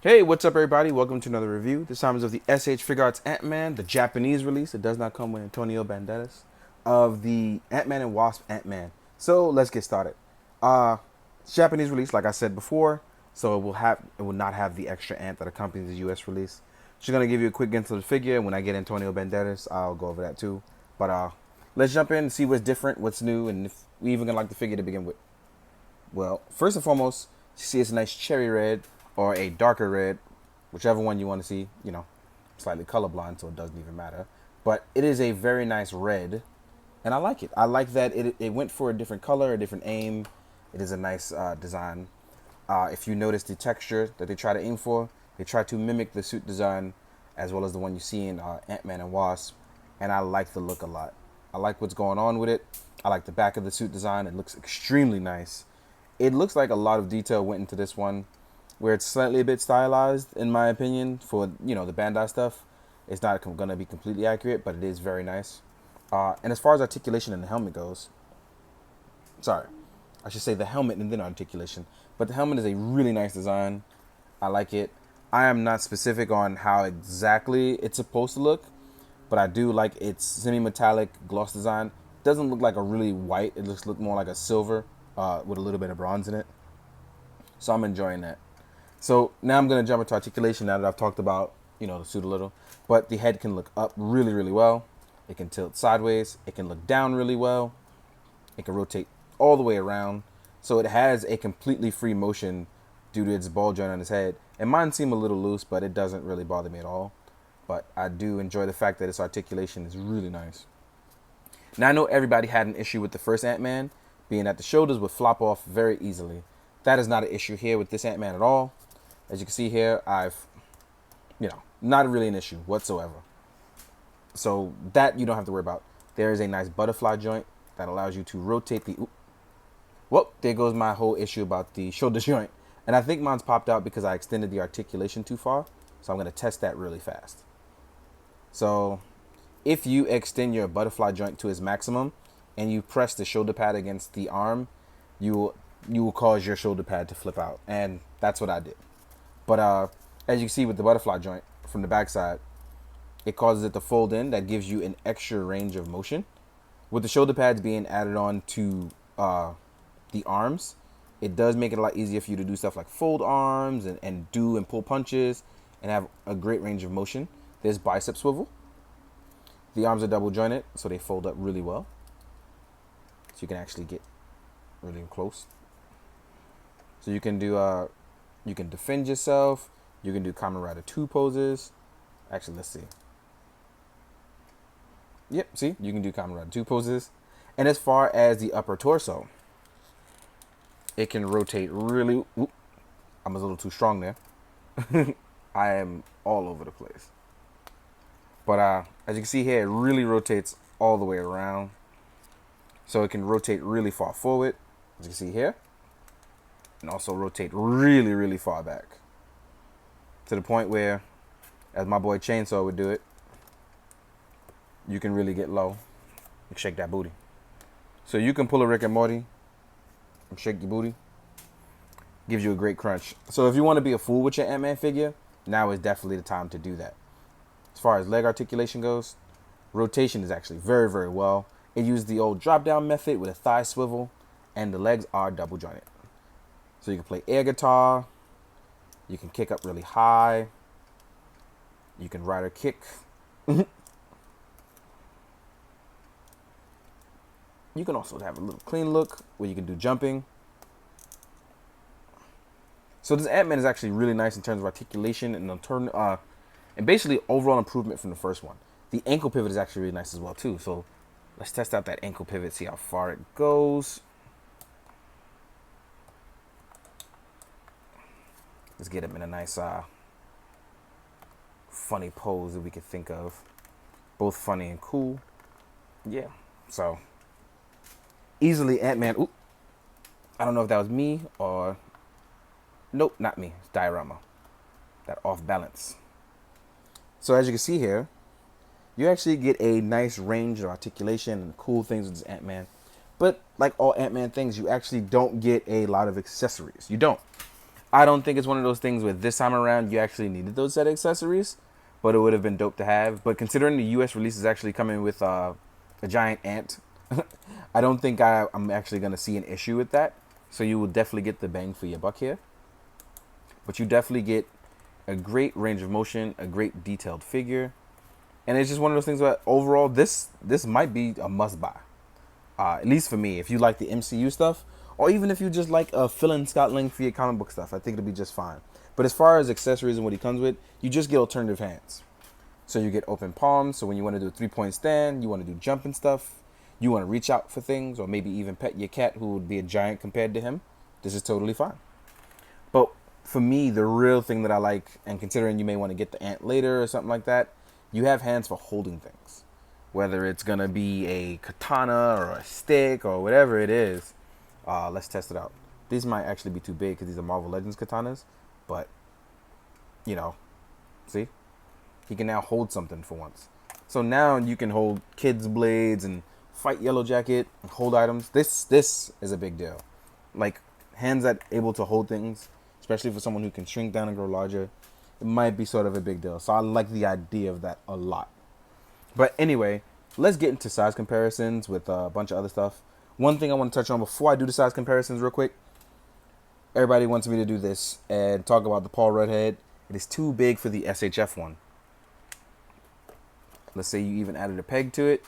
Hey, what's up, everybody? Welcome to another review. This time is of the SH Figuarts Ant-Man, the Japanese release. It does not come with Antonio Banderas of the Ant-Man and Wasp Ant-Man. So let's get started. Japanese release, like I said before, so it will not have the extra ant that accompanies the US release. Just gonna give you a quick glimpse of the figure. When I get Antonio Banderas, I'll go over that too. But let's jump in and see what's different, what's new, and if we even gonna like the figure to begin with. Well, first and foremost, you see it's a nice cherry red or a darker red, whichever one you want to see. Slightly colorblind, so it doesn't even matter. But it is a very nice red, and I like it. I like that it went for a different color, a different aim. It is a nice design. If you notice the texture that they try to aim for, they try to mimic the suit design as well as the one you see in Ant-Man and Wasp, and I like the look a lot. I like what's going on with it. I like the back of the suit design. It looks extremely nice. It looks like a lot of detail went into this one, where it's slightly a bit stylized, in my opinion, for the Bandai stuff. It's not gonna be completely accurate, but it is very nice. And as far as articulation and the helmet goes, sorry, I should say the helmet and then articulation. But the helmet is a really nice design. I like it. I am not specific on how exactly it's supposed to look, but I do like its semi-metallic gloss design. It doesn't look like a really white. It looks look more like a silver with a little bit of bronze in it. So I'm enjoying that. So now I'm going to jump into articulation now that I've talked about, the suit a little. But the head can look up really, really well. It can tilt sideways. It can look down really well. It can rotate all the way around. So it has a completely free motion due to its ball joint on its head. And mine seem a little loose, but it doesn't really bother me at all. But I do enjoy the fact that its articulation is really nice. Now I know everybody had an issue with the first Ant-Man, being that the shoulders would flop off very easily. That is not an issue here with this Ant-Man at all. As you can see here, not really an issue whatsoever. So that you don't have to worry about. There is a nice butterfly joint that allows you to rotate the... Well, there goes my whole issue about the shoulder joint. And I think mine's popped out because I extended the articulation too far. So I'm going to test that really fast. So if you extend your butterfly joint to its maximum and you press the shoulder pad against the arm, you will cause your shoulder pad to flip out. And that's what I did. But as you can see with the butterfly joint from the backside, it causes it to fold in. That gives you an extra range of motion. With the shoulder pads being added on to the arms, it does make it a lot easier for you to do stuff like fold arms and do and pull punches and have a great range of motion. There's Bicep Swivel. The arms are double jointed, so they fold up really well. So you can actually get really close. So you can do you can defend yourself. You can do Kamen Rider 2 poses. Actually, let's see. Yep, see? You can do Kamen Rider 2 poses. And as far as the upper torso, it can rotate really... Oop, I'm a little too strong there. I am all over the place. But as you can see here, it really rotates all the way around. So it can rotate really far forward, as you can see here. And also rotate really, really far back. To the point where, as my boy Chainsaw would do it, you can really get low and shake that booty. So you can pull a Rick and Morty and shake your booty. Gives you a great crunch. So if you want to be a fool with your Ant-Man figure, now is definitely the time to do that. As far as leg articulation goes, rotation is actually very, very well. It used the old drop-down method with a thigh swivel, and the legs are double jointed. So you can play air guitar, you can kick up really high, you can ride or kick. You can also have a little clean look where you can do jumping. So this Ant-Man is actually really nice in terms of articulation and basically overall improvement from the first one. The ankle pivot is actually really nice as well too. So let's test out that ankle pivot, see how far it goes. Let's get him in a nice funny pose that we could think of. Both funny and cool. Yeah, so easily Ant-Man. Oop. I don't know if that was me or... Nope, not me. It's diorama. That off balance. So as you can see here, you actually get a nice range of articulation and cool things with this Ant-Man. But like all Ant-Man things, you actually don't get a lot of accessories. You don't. I don't think it's one of those things where this time around you actually needed those set accessories, but it would have been dope to have. But considering the US release is actually coming with a giant ant, I don't think I'm actually going to see an issue with that. So you will definitely get the bang for your buck here. But you definitely get a great range of motion, a great detailed figure. And it's just one of those things where overall this might be a must buy. At least for me, if you like the MCU stuff, or even if you just like a fill-in Scott Lang for your comic book stuff, I think it'll be just fine. But as far as accessories and what he comes with, you just get alternative hands. So you get open palms, so when you want to do a 3-point stand, you want to do jumping stuff, you want to reach out for things, or maybe even pet your cat who would be a giant compared to him, this is totally fine. But for me, the real thing that I like, and considering you may want to get the ant later or something like that, you have hands for holding things. Whether it's going to be a katana or a stick or whatever it is. Let's test it out. These might actually be too big because these are Marvel Legends katanas. But, you know, see? He can now hold something for once. So now you can hold kids' blades and fight Yellow Jacket and hold items. This is a big deal. Like, hands that able to hold things, especially for someone who can shrink down and grow larger, it might be sort of a big deal. So I like the idea of that a lot. But anyway, let's get into size comparisons with a bunch of other stuff. One thing I want to touch on before I do the size comparisons real quick. Everybody wants me to do this and talk about the Paul Redhead. It is too big for the SHF one. Let's say you even added a peg to it.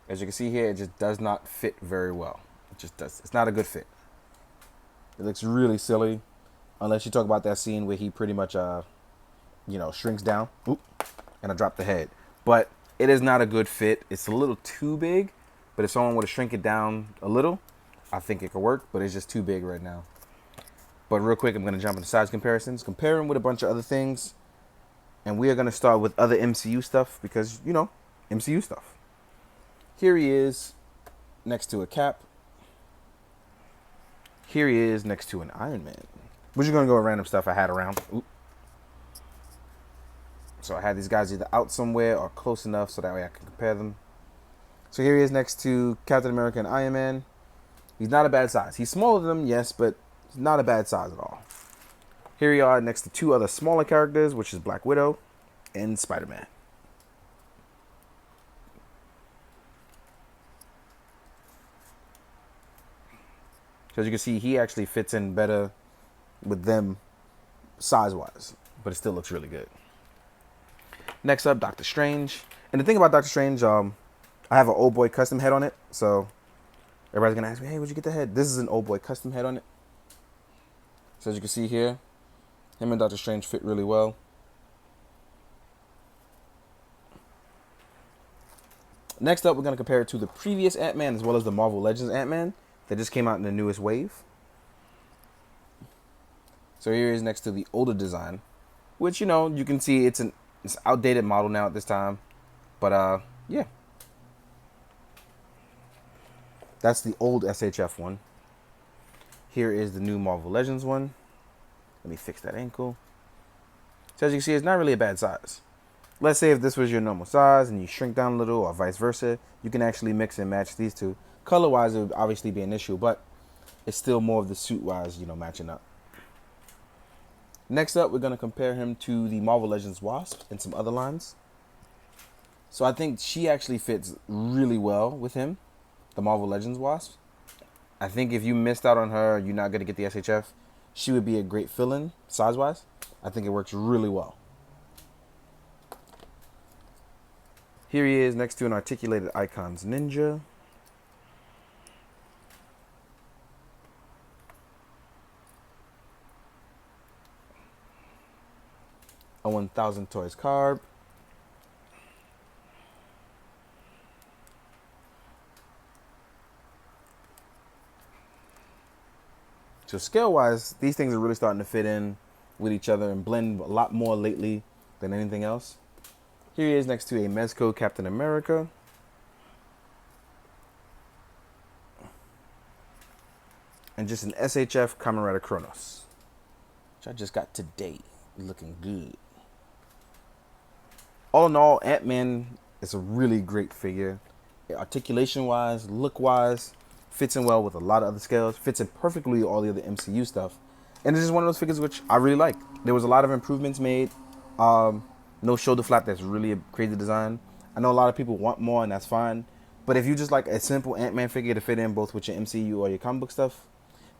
As you can see here, it just does not fit very well. It just does. It's not a good fit. It looks really silly. Unless you talk about that scene where he pretty much, shrinks down. Oop, and I dropped the head. But it is not a good fit. It's a little too big. But if someone were to shrink it down a little, I think it could work. But it's just too big right now. But real quick, I'm going to jump into size comparisons. Compare him with a bunch of other things. And we are going to start with other MCU stuff. Because, MCU stuff. Here he is next to a Cap. Here he is next to an Iron Man. We're just going to go with random stuff I had around. Oop. So I had these guys either out somewhere or close enough so that way I can compare them. So here he is next to Captain America and Iron Man. He's not a bad size. He's smaller than them, yes, but he's not a bad size at all. Here we are next to two other smaller characters, which is Black Widow and Spider-Man. So as you can see, he actually fits in better with them size-wise, but it still looks really good. Next up, Doctor Strange. And the thing about Doctor Strange, I have an old boy custom head on it. So everybody's going to ask me, hey, where'd you get the head? This is an old boy custom head on it. So as you can see here, him and Doctor Strange fit really well. Next up, we're going to compare it to the previous Ant-Man as well as the Marvel Legends Ant-Man that just came out in the newest wave. So here he is next to the older design, which, you can see it's an outdated model now at this time. But, yeah. That's the old SHF one. Here is the new Marvel Legends one. Let me fix that ankle. So as you can see, it's not really a bad size. Let's say if this was your normal size and you shrink down a little or vice versa, you can actually mix and match these two. Color-wise, it would obviously be an issue, but it's still more of the suit-wise, matching up. Next up, we're going to compare him to the Marvel Legends Wasp and some other lines. So I think she actually fits really well with him, the Marvel Legends Wasp. I think if you missed out on her, you're not going to get the SHF. She would be a great fill-in, size-wise. I think it works really well. Here he is next to an Articulated Icons Ninja. A 1000 Toys Carb. So scale-wise, these things are really starting to fit in with each other and blend a lot more lately than anything else. Here he is next to a Mezco Captain America. And just an SHF Kamen Rider Kronos, which I just got today. Looking good. All in all, Ant-Man is a really great figure. Articulation-wise, look-wise, fits in well with a lot of other scales. Fits in perfectly with all the other MCU stuff. And this is one of those figures which I really like. There was a lot of improvements made. No shoulder flap, that's really a crazy design. I know a lot of people want more, and that's fine. But if you just like a simple Ant-Man figure to fit in both with your MCU or your comic book stuff,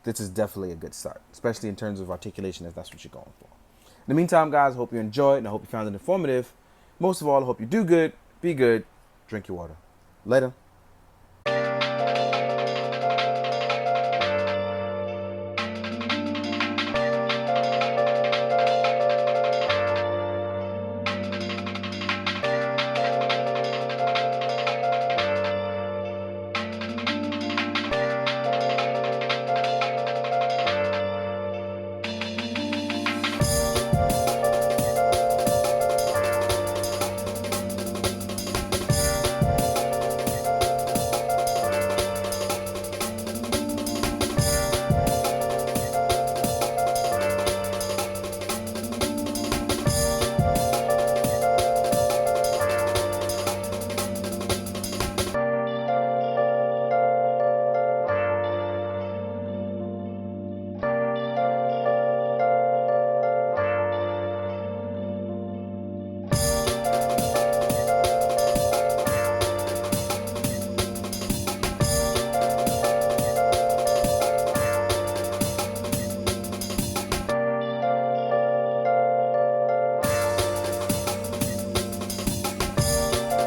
this is definitely a good start, especially in terms of articulation, if that's what you're going for. In the meantime, guys, I hope you enjoyed, and I hope you found it informative. Most of all, I hope you do good, be good, drink your water. Later.